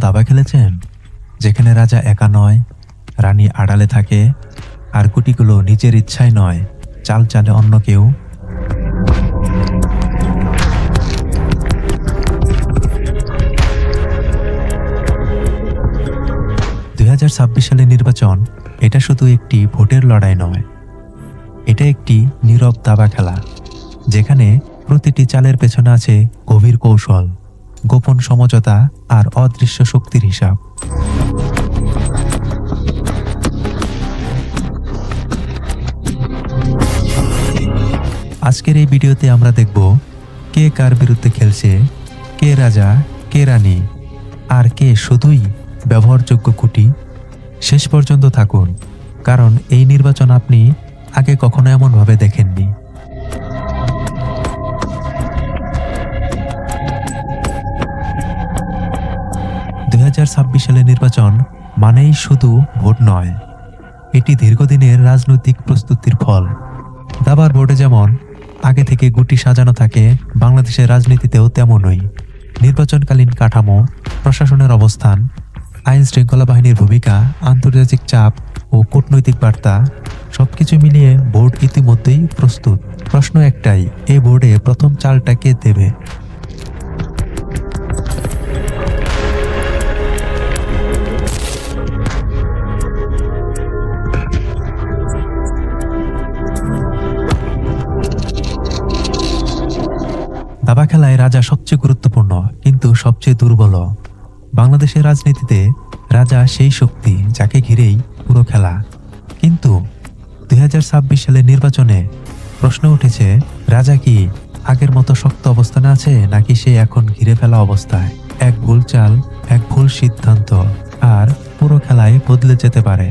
দাবা খেলেছেন, যেখানে রাজা একা নয়, রানী আড়ালে থাকে, আর গুটিগুলো নিজের ইচ্ছায় নয়, চাল চালে অন্য কেউ? 2026 সালের নির্বাচন এটা শুধু একটি ভোটের লড়াই নয়, এটা একটি নীরব দাবা খেলা, যেখানে প্রতিটি চালের পেছনে আছে গভীর কৌশল, গোপন সমঝোতা আর অদৃশ্য শক্তির হিসাব। আজকের এই ভিডিওতে আমরা দেখব কে কার বিরুদ্ধে খেলছে, কে রাজা, কে রানী, আর কে শুধুই ব্যবহারযোগ্য খুঁটি। শেষ পর্যন্ত থাকুন, কারণ এই নির্বাচন আপনি আগে কখনো এমনভাবে দেখেননি। সালের নির্বাচন মানেই শুধু ভোট নয়, এটি দীর্ঘদিনের রাজনৈতিক প্রস্তুতির ফল। দাবার বোর্ডে যেমন আগে থেকে গুটি সাজানো থাকে, বাংলাদেশের রাজনীতিতেও তেমনই। নির্বাচনকালীন কাঠামো, প্রশাসনের অবস্থান, আইন শৃঙ্খলা বাহিনীর ভূমিকা, আন্তর্জাতিক চাপ ও কূটনৈতিক বার্তা সবকিছু মিলিয়ে বোর্ড ইতিমধ্যেই প্রস্তুত। প্রশ্ন একটাই, এই বোর্ডে প্রথম চালটা কে দেবে? দাবা খেলায় রাজা সবচেয়ে গুরুত্বপূর্ণ, কিন্তু সবচেয়ে দুর্বল। বাংলাদেশের রাজনীতিতে রাজা সেই শক্তি যাকে ঘিরেই পুরো খেলা। কিন্তু 2026 সালের নির্বাচনে প্রশ্ন উঠেছে, রাজা কি আগের মতো শক্ত অবস্থানে আছে, নাকি সে এখন ঘিরে ফেলা অবস্থায়? এক ভুল চাল, এক ভুল সিদ্ধান্ত, আর পুরো খেলায় বদলে যেতে পারে।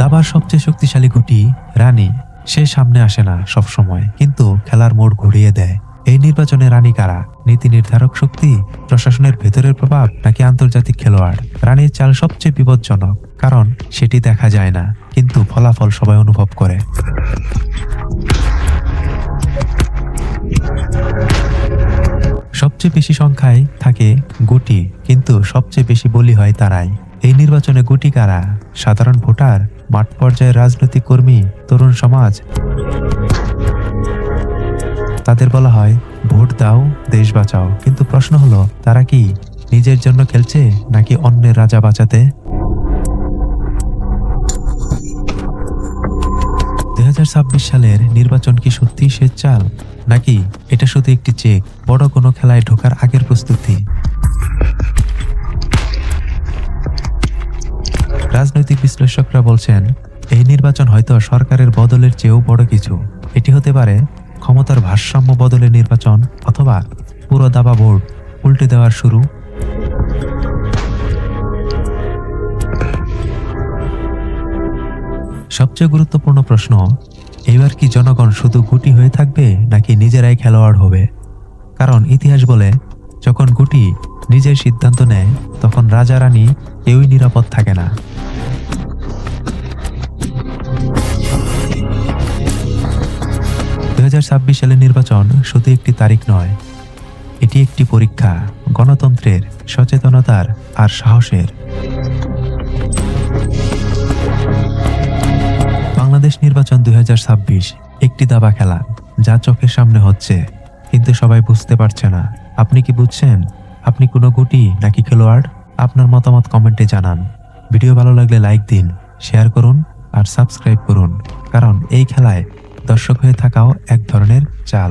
দাবার সবচেয়ে শক্তিশালী গুটি রানী, সে সামনে আসে না সব সময়, কিন্তু খেলার মোড় ঘুরিয়ে দেয়। এই নির্বাচনে রানী কারা? নীতি নির্ধারক শক্তি, প্রশাসনের ভেতরের প্রভাব, নাকি আন্তর্জাতিক খেলোয়াড়? রানীর চাল সবচেয়ে বিপজ্জনক, কারণ সেটি দেখা যায় না, কিন্তু ফলাফল সবাই অনুভব করে। সবচেয়ে বেশি সংখ্যায় থাকে গুটি, কিন্তু সবচেয়ে বেশি বলি হয় তারাই। এই নির্বাচনে গুটি কারা? সাধারণ ভোটার, মাঠ পর্যায়ের রাজনৈতিক কর্মী, তরুণ সমাজ। তাদের বলা হয় ভোট দাও, দেশ বাঁচাও, কিন্তু প্রশ্ন হলো, তারা কি নিজের জন্য খেলছে, নাকি অন্যের রাজা বাঁচাতে? 2026 সালের নির্বাচন কি সত্যিই শেষ চাল, নাকি এটা শুধু একটি চেক, বড় কোনো খেলায় ঢোকার আগের প্রস্তুতি? রাজনৈতিক বিশ্লেষকরা বলছেন, এই নির্বাচন হয়তো সরকারের বদলের চেয়েও বড় কিছু। এটি হতে পারে ক্ষমতার ভারসাম্য বদলের নির্বাচন, অথবা পুরো দাবা বোর্ড উল্টে দেওয়ার শুরু। সবচেয়ে গুরুত্বপূর্ণ প্রশ্ন, এবার কি জনগণ শুধু গুটি হয়ে থাকবে, নাকি নিজেরাই খেলোয়াড় হবে? কারণ ইতিহাস বলে, যখন গুটি নিজের সিদ্ধান্ত নেয়, তখন রাজা রানী কেউই নিরাপদ থাকে না। সালের নির্বাচন শুধু একটি তারিখ নয়, এটি একটি পরীক্ষা, গণতন্ত্রের, সচেতনতার আর সাহসের। বাংলাদেশ নির্বাচন 2026 একটি দাবা খেলা, যা চোখের সামনে হচ্ছে, কিন্তু সবাই বুঝতে পারছে না। আপনি কি বুঝছেন? আপনি কোনো গুটি নাকি খেলোয়াড়? আপনার মতামত কমেন্টে জানান। ভিডিও ভালো লাগলে লাইক দিন, শেয়ার করুন আর সাবস্ক্রাইব করুন, কারণ এই খেলায় দর্শক হয়ে থাকাও এক ধরনের চাল।